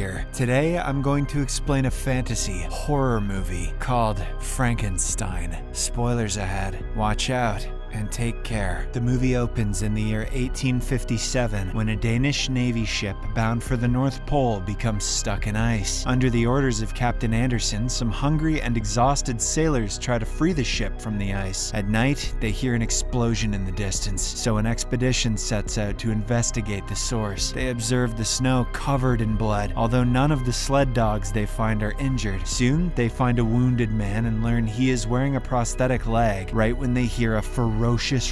here. Today, I'm going to explain a fantasy horror movie called Frankenstein. Spoilers ahead. Watch out and take care. The movie opens in the year 1857 when a Danish Navy ship bound for the North Pole becomes stuck in ice. Under the orders of Captain Anderson, some hungry and exhausted sailors try to free the ship from the ice. At night, they hear an explosion in the distance, so an expedition sets out to investigate the source. They observe the snow covered in blood, although none of the sled dogs they find are injured. Soon, they find a wounded man and learn he is wearing a prosthetic leg right when they hear a ferocious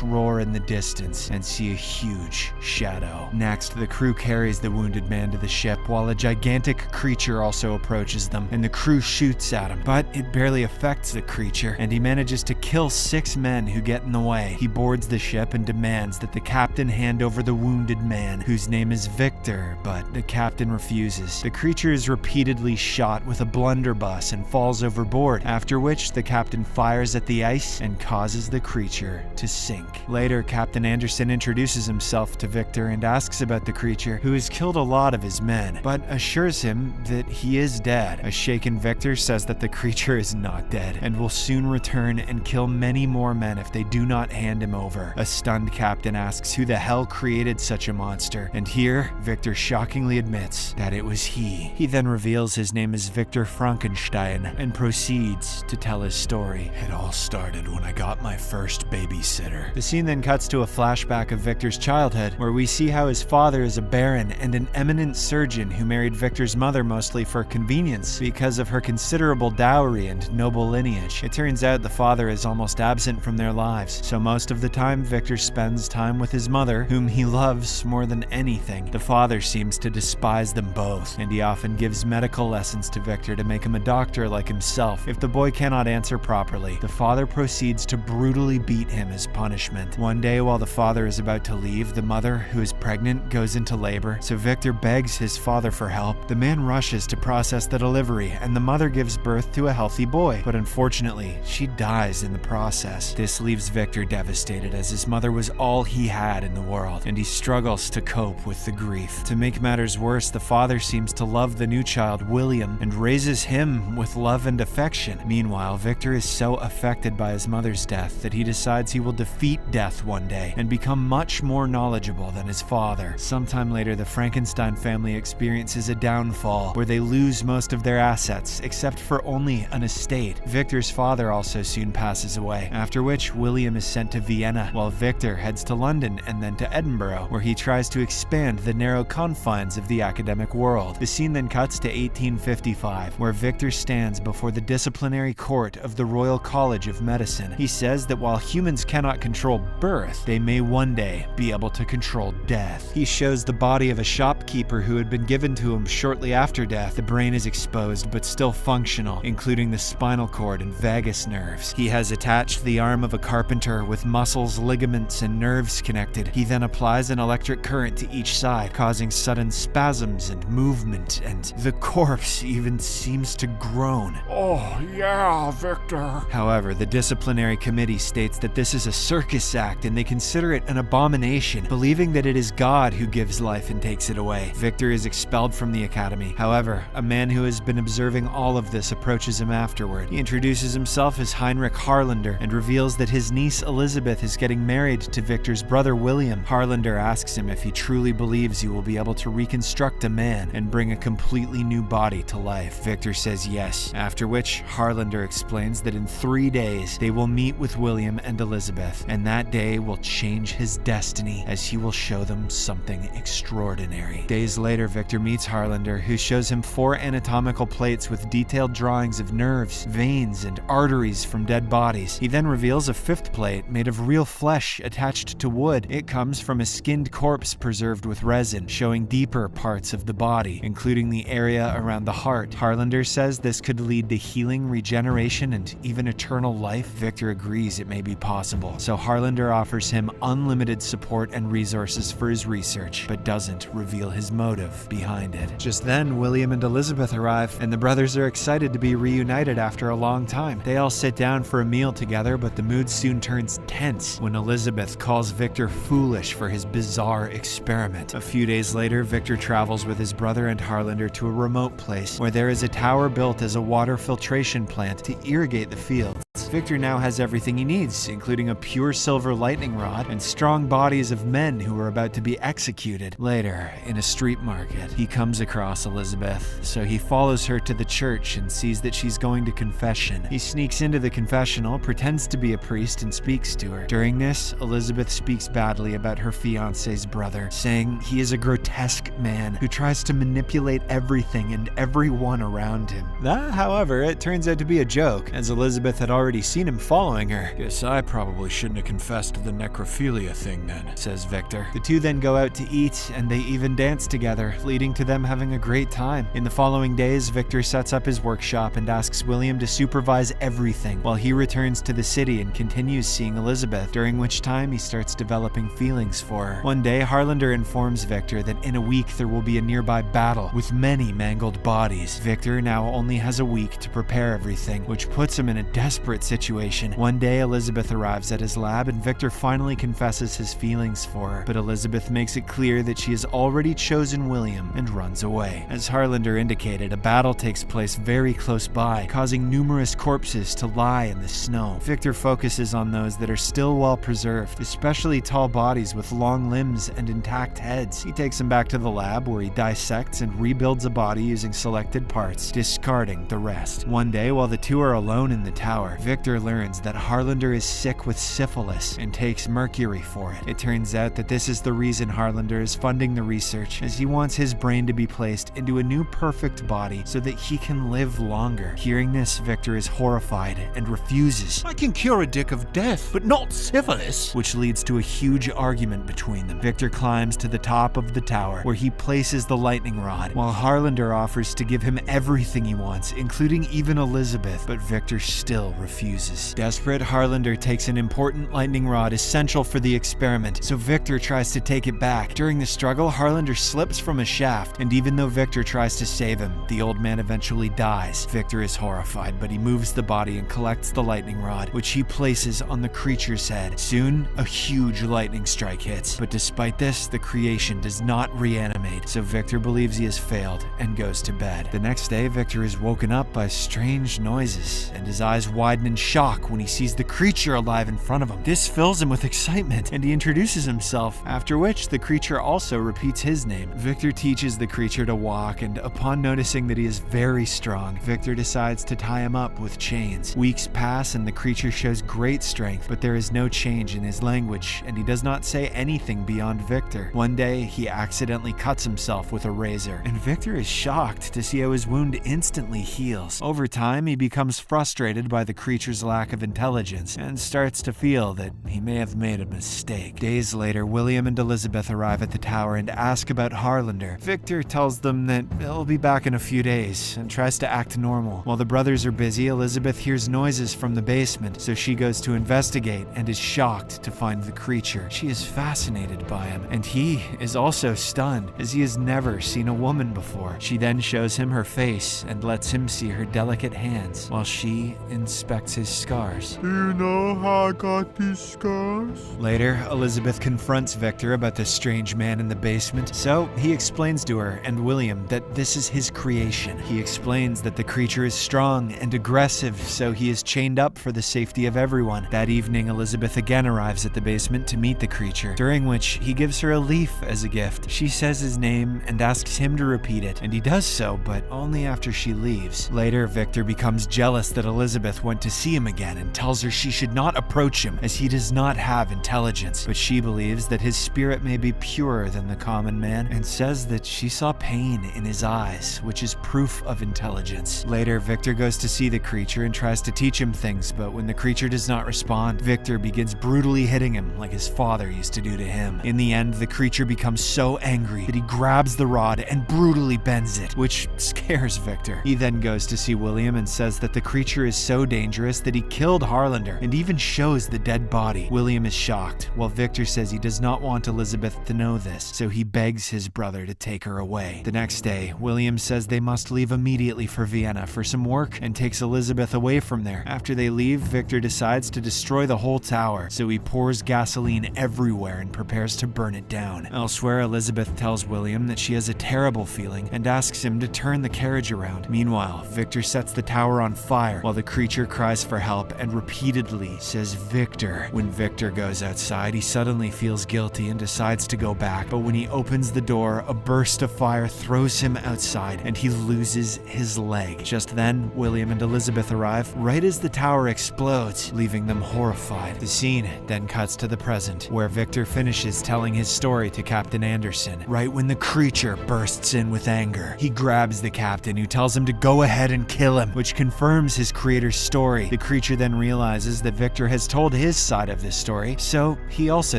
roar in the distance and see a huge shadow. Next, the crew carries the wounded man to the ship while a gigantic creature also approaches them, and the crew shoots at him. But it barely affects the creature, and he manages to kill 6 men who get in the way. He boards the ship and demands that the captain hand over the wounded man, whose name is Victor, but the captain refuses. The creature is repeatedly shot with a blunderbuss and falls overboard, after which the captain fires at the ice and causes the creature to sink. Later, Captain Anderson introduces himself to Victor and asks about the creature, who has killed a lot of his men, but assures him that he is dead. A shaken Victor says that the creature is not dead and will soon return and kill many more men if they do not hand him over. A stunned captain asks who the hell created such a monster, and here, Victor shockingly admits that it was he. He then reveals his name is Victor Frankenstein and proceeds to tell his story. It all started when I got my first babysitter. The scene then cuts to a flashback of Victor's childhood, where we see how his father is a baron and an eminent surgeon who married Victor's mother mostly for convenience because of her considerable dowry and noble lineage. It turns out the father is almost absent from their lives, so most of the time Victor spends time with his mother, whom he loves more than anything. The father seems to despise them both, and he often gives medical lessons to Victor to make him a doctor like himself. If the boy cannot answer properly, the father proceeds to brutally beat him as punishment. One day, while the father is about to leave, the mother, who is pregnant, goes into labor, so Victor begs his father for help. The man rushes to process the delivery, and the mother gives birth to a healthy boy, but unfortunately, she dies in the process. This leaves Victor devastated, as his mother was all he had in the world, and he struggles to cope with the grief. To make matters worse, the father seems to love the new child, William, and raises him with love and affection. Meanwhile, Victor is so affected by his mother's death that he decides he will defeat death one day and become much more knowledgeable than his father. Sometime later, the Frankenstein family experiences a downfall where they lose most of their assets, except for only an estate. Victor's father also soon passes away, after which William is sent to Vienna, while Victor heads to London and then to Edinburgh, where he tries to expand the narrow confines of the academic world. The scene then cuts to 1855, where Victor stands before the disciplinary court of the Royal College of Medicine. He says that while humans cannot control birth, they may one day be able to control death. He shows the body of a shopkeeper who had been given to him shortly after death. The brain is exposed but still functional, including the spinal cord and vagus nerves. He has attached the arm of a carpenter with muscles, ligaments, and nerves connected. He then applies an electric current to each side, causing sudden spasms and movement, and the corpse even seems to groan. Oh, yeah, Victor. However, the disciplinary committee states that this is a circus act and they consider it an abomination, believing that it is God who gives life and takes it away. Victor is expelled from the academy. However, a man who has been observing all of this approaches him afterward. He introduces himself as Heinrich Harlander and reveals that his niece Elizabeth is getting married to Victor's brother William. Harlander asks him if he truly believes he will be able to reconstruct a man and bring a completely new body to life. Victor says yes, after which Harlander explains that in 3 days they will meet with William and Elizabeth, and that day will change his destiny as he will show them something extraordinary. Days later, Victor meets Harlander, who shows him 4 anatomical plates with detailed drawings of nerves, veins, and arteries from dead bodies. He then reveals a 5th plate made of real flesh attached to wood. It comes from a skinned corpse preserved with resin, showing deeper parts of the body, including the area around the heart. Harlander says this could lead to healing, regeneration, and even eternal life. Victor agrees it may be possible. possible. So Harlander offers him unlimited support and resources for his research, but doesn't reveal his motive behind it. Just then, William and Elizabeth arrive, and the brothers are excited to be reunited after a long time. They all sit down for a meal together, but the mood soon turns tense when Elizabeth calls Victor foolish for his bizarre experiment. A few days later, Victor travels with his brother and Harlander to a remote place where there is a tower built as a water filtration plant to irrigate the fields. Victor now has everything he needs, including a pure silver lightning rod and strong bodies of men who are about to be executed. Later, in a street market, he comes across Elizabeth, so he follows her to the church and sees that she's going to confession. He sneaks into the confessional, pretends to be a priest, and speaks to her. During this, Elizabeth speaks badly about her fiancé's brother, saying he is a grotesque man who tries to manipulate everything and everyone around him. That, however, it turns out to be a joke, as Elizabeth had already seen him following her. Guess I probably shouldn't have confessed to the necrophilia thing then, says Victor. The two then go out to eat, and they even dance together, leading to them having a great time. In the following days, Victor sets up his workshop and asks William to supervise everything, while he returns to the city and continues seeing Elizabeth, during which time he starts developing feelings for her. One day, Harlander informs Victor that in a week there will be a nearby battle with many mangled bodies. Victor now only has a week to prepare everything, which puts him in a desperate situation. One day, Elizabeth arrives at his lab and Victor finally confesses his feelings for her, but Elizabeth makes it clear that she has already chosen William and runs away. As Harlander indicated, a battle takes place very close by, causing numerous corpses to lie in the snow. Victor focuses on those that are still well preserved, especially tall bodies with long limbs and intact heads. He takes them back to the lab where he dissects and rebuilds a body using selected parts, discarding the rest. One day, while the two are alone in the tower, Victor learns that Harlander is sick with syphilis and takes mercury for it. It turns out that this is the reason Harlander is funding the research, as he wants his brain to be placed into a new perfect body so that he can live longer. Hearing this, Victor is horrified and refuses. I can cure a dick of death, but not syphilis. Which leads to a huge argument between them. Victor climbs to the top of the tower, where he places the lightning rod, while Harlander offers to give him everything he wants, including even Elizabeth, but Victor still refuses. Desperate, Harlander takes an important lightning rod essential for the experiment, so Victor tries to take it back. During the struggle, Harlander slips from a shaft, and even though Victor tries to save him, the old man eventually dies. Victor is horrified, but he moves the body and collects the lightning rod, which he places on the creature's head. Soon, a huge lightning strike hits, but despite this, the creation does not reanimate, so Victor believes he has failed and goes to bed. The next day, Victor is woken up by strange noises, and his eyes widen in shock when he sees the creature alive in front of him. This fills him with excitement, and he introduces himself, after which the creature also repeats his name. Victor teaches the creature to walk, and upon noticing that he is very strong, Victor decides to tie him up with chains. Weeks pass and the creature shows great strength, but there is no change in his language, and he does not say anything beyond Victor. One day, he accidentally cuts himself with a razor, and Victor is shocked to see how his wound instantly heals. Over time, he becomes frustrated by the creature's lack of intelligence, and starts to feel that he may have made a mistake. Days later, William and Elizabeth arrive at the tower and ask about Harlander. Victor tells them that he'll be back in a few days, and tries to act normal. While the brothers are busy, Elizabeth hears noises from the basement, so she goes to investigate and is shocked to find the creature. She is fascinated by him, and he is also stunned, as he has never seen a woman before. She then shows him her face and lets him see her delicate hands, while she inspects his scars. Do you know how I got these scars? Later, Elizabeth confronts Victor about the strange man in the basement, so he explains to her and William that this is his creation. He explains that the creature is strong and aggressive, so he is chained up for the safety of everyone. That evening, Elizabeth again arrives at the basement to meet the creature, during which he gives her a leaf as a gift. She says his name and asks him to repeat it, and he does so, but only after she leaves. Later, Victor becomes jealous that Elizabeth went to see him again and tells her she should not approach him, as he does not have intelligence, but she believes that his spirit may be purer than the common man, and says that she saw pain in his eyes, which is proof of intelligence. Later, Victor goes to see the creature and tries to teach him things, but when the creature does not respond, Victor begins brutally hitting him like his father used to do to him. In the end, the creature becomes so angry that he grabs the rod and brutally bends it, which scares Victor. He then goes to see William and says that the creature is so dangerous dangerous that he killed Harlander and even shows the dead body. William is shocked, while Victor says he does not want Elizabeth to know this, so he begs his brother to take her away. The next day, William says they must leave immediately for Vienna for some work and takes Elizabeth away from there. After they leave, Victor decides to destroy the whole tower, so he pours gasoline everywhere and prepares to burn it down. Elsewhere, Elizabeth tells William that she has a terrible feeling and asks him to turn the carriage around. Meanwhile, Victor sets the tower on fire while the creature cries for help and repeatedly says Victor. When Victor goes outside, he suddenly feels guilty and decides to go back, but when he opens the door, a burst of fire throws him outside and he loses his leg. Just then, William and Elizabeth arrive right as the tower explodes, leaving them horrified. The scene then cuts to the present, where Victor finishes telling his story to Captain Anderson. Right when the creature bursts in with anger, he grabs the captain, who tells him to go ahead and kill him, which confirms his creator's story. The creature then realizes that Victor has told his side of this story, so he also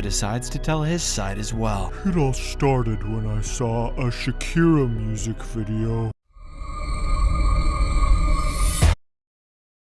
decides to tell his side as well. It all started when I saw a Shakira music video.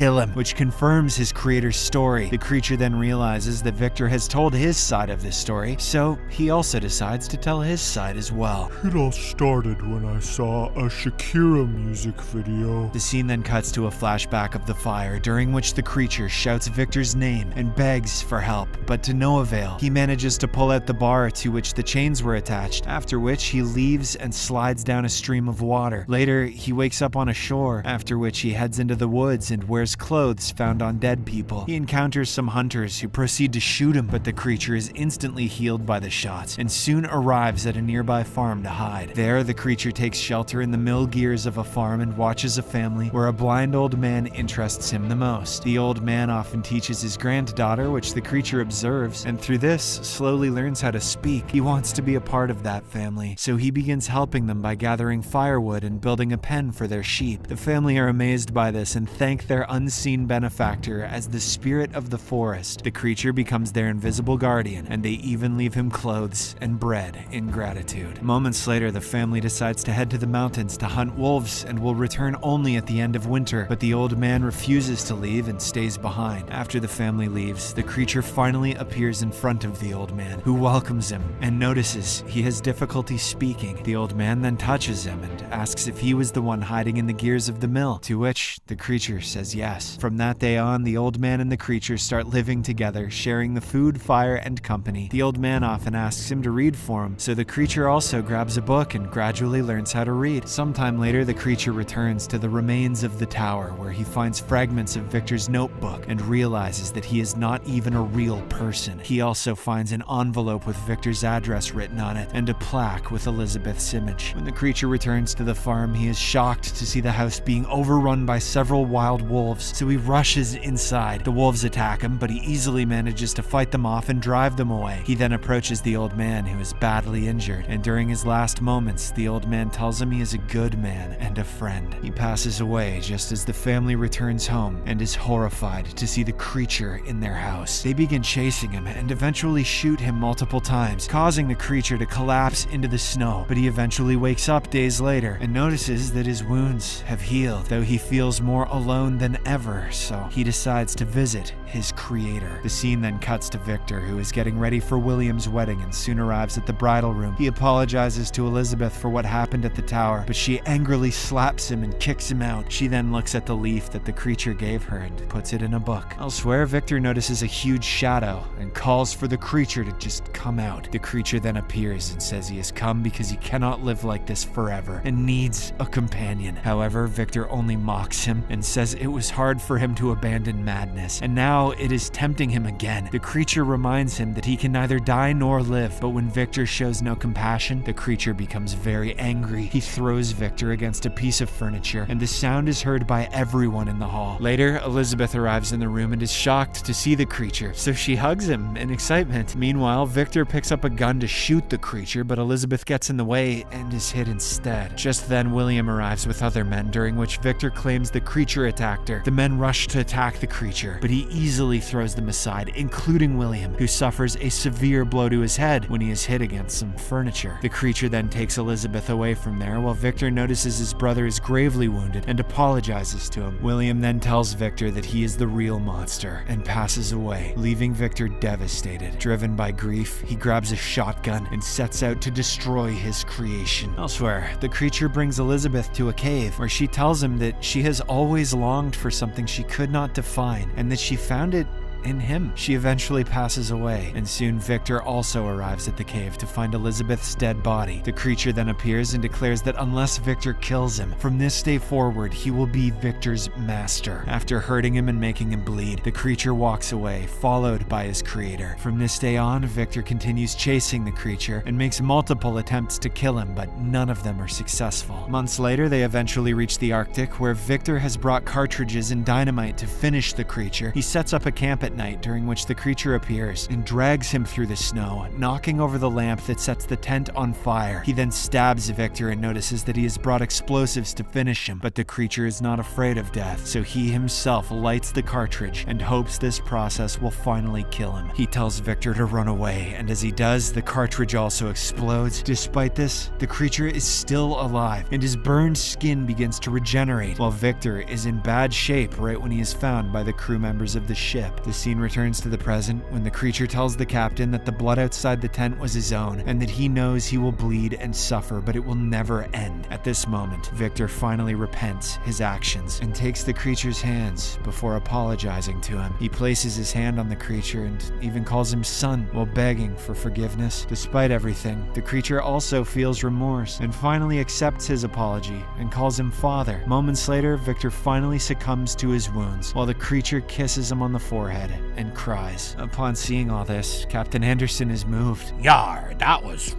Kill him, which confirms his creator's story. The creature then realizes that Victor has told his side of this story, so he also decides to tell his side as well. It all started when I saw a Shakira music video. The scene then cuts to a flashback of the fire, during which the creature shouts Victor's name and begs for help, but to no avail. He manages to pull out the bar to which the chains were attached, after which he leaves and slides down a stream of water. Later, he wakes up on a shore, after which he heads into the woods and wears clothes found on dead people. He encounters some hunters who proceed to shoot him, but the creature is instantly healed by the shots and soon arrives at a nearby farm to hide. There, the creature takes shelter in the mill gears of a farm and watches a family where a blind old man interests him the most. The old man often teaches his granddaughter, which the creature observes, and through this, slowly learns how to speak. He wants to be a part of that family, so he begins helping them by gathering firewood and building a pen for their sheep. The family are amazed by this and thank their unseen benefactor as the spirit of the forest. The creature becomes their invisible guardian, and they even leave him clothes and bread in gratitude. Moments later, the family decides to head to the mountains to hunt wolves and will return only at the end of winter, but the old man refuses to leave and stays behind. After the family leaves, the creature finally appears in front of the old man, who welcomes him and notices he has difficulty speaking. The old man then touches him and asks if he was the one hiding in the gears of the mill, to which the creature says yes. From that day on, the old man and the creature start living together, sharing the food, fire, and company. The old man often asks him to read for him, so the creature also grabs a book and gradually learns how to read. Sometime later, the creature returns to the remains of the tower, where he finds fragments of Victor's notebook and realizes that he is not even a real person. He also finds an envelope with Victor's address written on it and a plaque with Elizabeth's image. When the creature returns to the farm, he is shocked to see the house being overrun by several wild wolves, so he rushes inside. The wolves attack him, but he easily manages to fight them off and drive them away. He then approaches the old man, who is badly injured, and during his last moments, the old man tells him he is a good man and a friend. He passes away just as the family returns home and is horrified to see the creature in their house. They begin chasing him and eventually shoot him multiple times, causing the creature to collapse into the snow, but he eventually wakes up days later and notices that his wounds have healed, though he feels more alone than ever, so he decides to visit his creator. The scene then cuts to Victor, who is getting ready for William's wedding and soon arrives at the bridal room. He apologizes to Elizabeth for what happened at the tower, but she angrily slaps him and kicks him out. She then looks at the leaf that the creature gave her and puts it in a book. Elsewhere, Victor notices a huge shadow and calls for the creature to just come out. The creature then appears and says he has come because he cannot live like this forever and needs a companion. However, Victor only mocks him and says it was hard for him to abandon madness, and now it is tempting him again. The creature reminds him that he can neither die nor live, but when Victor shows no compassion, the creature becomes very angry. He throws Victor against a piece of furniture, and the sound is heard by everyone in the hall. Later, Elizabeth arrives in the room and is shocked to see the creature, so she hugs him in excitement. Meanwhile, Victor picks up a gun to shoot the creature, but Elizabeth gets in the way and is hit instead. Just then, William arrives with other men, during which Victor claims the creature attacked her, The men rush to attack the creature, but he easily throws them aside, including William, who suffers a severe blow to his head when he is hit against some furniture. The creature then takes Elizabeth away from there, while Victor notices his brother is gravely wounded and apologizes to him. William then tells Victor that he is the real monster and passes away, leaving Victor devastated. Driven by grief, he grabs a shotgun and sets out to destroy his creation. Elsewhere, the creature brings Elizabeth to a cave where she tells him that she has always longed for something she could not define and that she found it in him. She eventually passes away, and soon Victor also arrives at the cave to find Elizabeth's dead body. The creature then appears and declares that unless Victor kills him, from this day forward, he will be Victor's master. After hurting him and making him bleed, the creature walks away, followed by his creator. From this day on, Victor continues chasing the creature and makes multiple attempts to kill him, but none of them are successful. Months later, they eventually reach the Arctic, where Victor has brought cartridges and dynamite to finish the creature. He sets up a camp at night, during which the creature appears and drags him through the snow, knocking over the lamp that sets the tent on fire. He then stabs Victor and notices that he has brought explosives to finish him, but the creature is not afraid of death, so he himself lights the cartridge and hopes this process will finally kill him. He tells Victor to run away, and as he does, the cartridge also explodes. Despite this, the creature is still alive, and his burned skin begins to regenerate, while Victor is in bad shape right when he is found by the crew members of the ship. The scene returns to the present when the creature tells the captain that the blood outside the tent was his own and that he knows he will bleed and suffer, but it will never end. At this moment, Victor finally repents his actions and takes the creature's hands before apologizing to him. He places his hand on the creature and even calls him son while begging for forgiveness. Despite everything, the creature also feels remorse and finally accepts his apology and calls him father. Moments later, Victor finally succumbs to his wounds while the creature kisses him on the forehead and cries. Upon seeing all this, Captain Anderson is moved. Yar, that was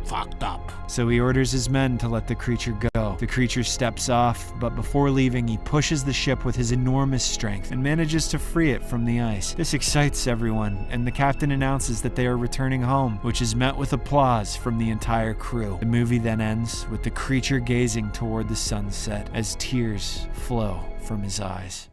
fucked up. So he orders his men to let the creature go. The creature steps off, but before leaving, he pushes the ship with his enormous strength and manages to free it from the ice. This excites everyone, and the captain announces that they are returning home, which is met with applause from the entire crew. The movie then ends with the creature gazing toward the sunset as tears flow from his eyes.